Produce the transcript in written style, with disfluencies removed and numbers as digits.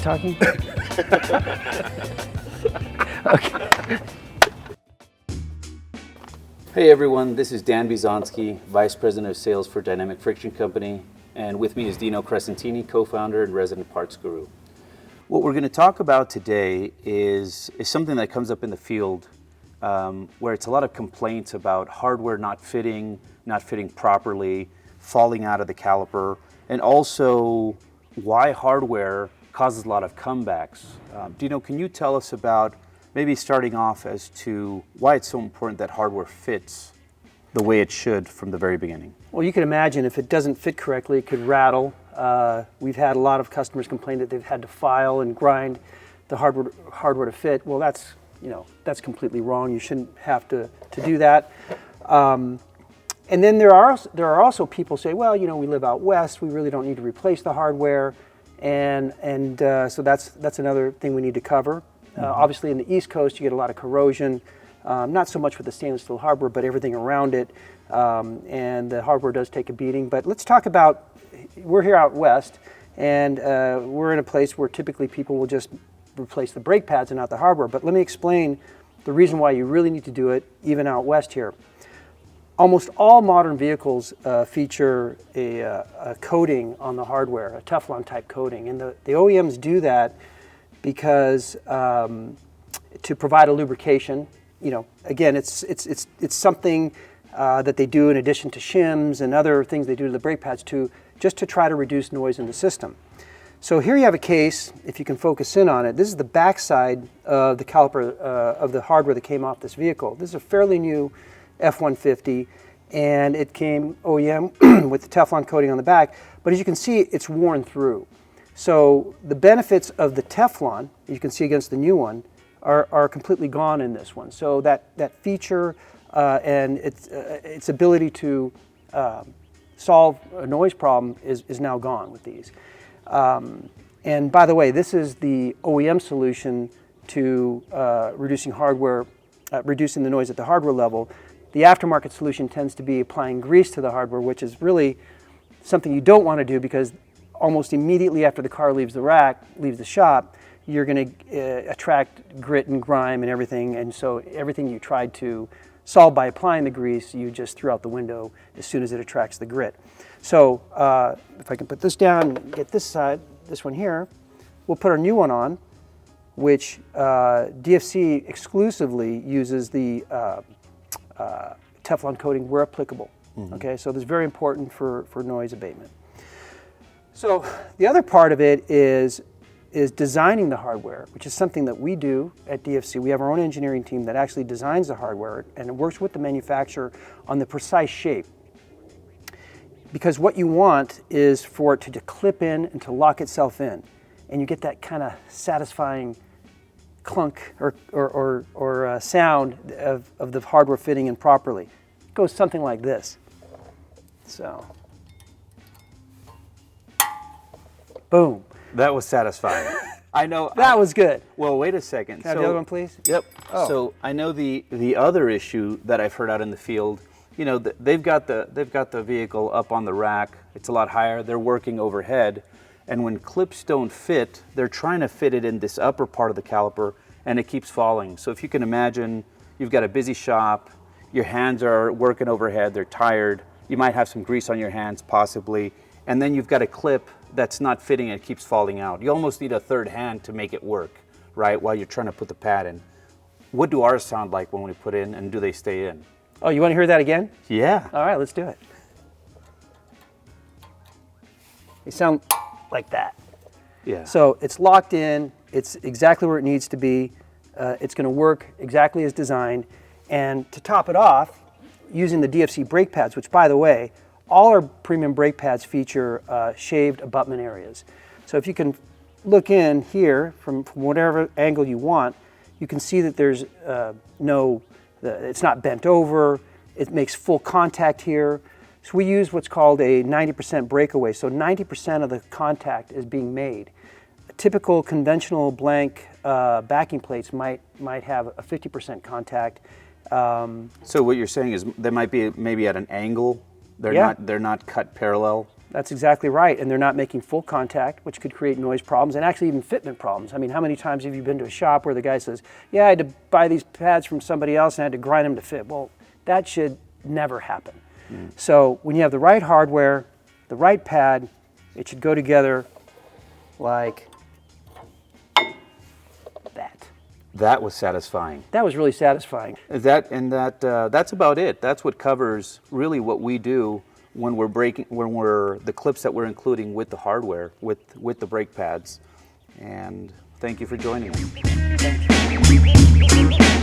talking? Okay. Hey everyone, this is Dan Bizonsky, Vice President of Sales for Dynamic Friction Company, and with me is Dino, co-founder and resident parts guru. What we're going to talk about today is something that comes up in the field where it's a lot of complaints about hardware not fitting properly, falling out of the caliper, and also why hardware causes a lot of comebacks. Dino, can you tell us about, maybe starting off as to why it's so important that hardware fits the way it should from the very beginning? Well, you can imagine if it doesn't fit correctly, it could rattle. We've had a lot of customers complain that they've had to file and grind the hardware to fit. Well, that's completely wrong. You shouldn't have to do that. And then there are also people say, well, we live out west. We really don't need to replace the hardware, and so that's another thing we need to cover. Obviously, in the East Coast, you get a lot of corrosion, not so much with the stainless steel hardware, but everything around it, and the hardware does take a beating. But let's talk about, we're here out west, and we're in a place where typically people will just replace the brake pads and not the hardware. But let me explain the reason why you really need to do it, even out west here. Almost all modern vehicles feature a coating on the hardware, a Teflon type coating, and the OEMs do that because to provide a lubrication. Again, it's something that they do in addition to shims and other things they do to the brake pads just to try to reduce noise in the system. So here you have a case, if you can focus in on it. This is the backside of the caliper of the hardware that came off this vehicle. This is a fairly new F-150, and it came OEM with the Teflon coating on the back, but as you can see, it's worn through. So the benefits of the Teflon, you can see against the new one, are completely gone in this one. So that feature and its ability to solve a noise problem is now gone with these. And by the way, this is the OEM solution to reducing the noise at the hardware level. The aftermarket solution tends to be applying grease to the hardware, which is really something you don't want to do, because almost immediately after the car leaves the shop, you're going to attract grit and grime and everything. And so everything you tried to solve by applying the grease, you just threw out the window as soon as it attracts the grit. So if I can put this down and get this side, this one here, we'll put our new one on, which DFC exclusively uses the Teflon coating where applicable. Okay, so this is very important for noise abatement. So the other part of it is designing the hardware, which is something that we do at DFC. We have our own engineering team that actually designs the hardware, and it works with the manufacturer on the precise shape. Because what you want is for it to clip in and to lock itself in, and you get that kind of satisfying clunk or sound of the hardware fitting in properly. It goes something like this. So, boom. That was satisfying. I know. That was good. Well, wait a second. Can I have the other one, please? Yep. Oh. So I know the other issue that I've heard out in the field. They've got the vehicle up on the rack. It's a lot higher. They're working overhead, and when clips don't fit, they're trying to fit it in this upper part of the caliper, and it keeps falling. So if you can imagine, you've got a busy shop. Your hands are working overhead. They're tired. You might have some grease on your hands, possibly, and then you've got a clip that's not fitting and it keeps falling out. You almost need a third hand to make it work, right, while you're trying to put the pad in. What do ours sound like when we put in, and do they stay in? Oh, you want to hear that again? Yeah. All right, let's do it. They sound like that. Yeah. So it's locked in. It's exactly where it needs to be. It's going to work exactly as designed. And to top it off, using the DFC brake pads, which, by the way, all our premium brake pads feature shaved abutment areas. So if you can look in here from whatever angle you want, you can see that there's it's not bent over. It makes full contact here. So we use what's called a 90% breakaway. So 90% of the contact is being made. Typical conventional blank backing plates might have a 50% contact. So what you're saying is they might be maybe at an angle. They're not cut parallel. That's exactly right. And they're not making full contact, which could create noise problems and actually even fitment problems. I mean, how many times have you been to a shop where the guy says, yeah, I had to buy these pads from somebody else and I had to grind them to fit? Well, that should never happen. So when you have the right hardware, the right pad, it should go together like that. That was satisfying. That was really satisfying. That's about it. That's what covers really what we do when we're the clips that we're including with the hardware, with the brake pads. And thank you for joining us. Thank you.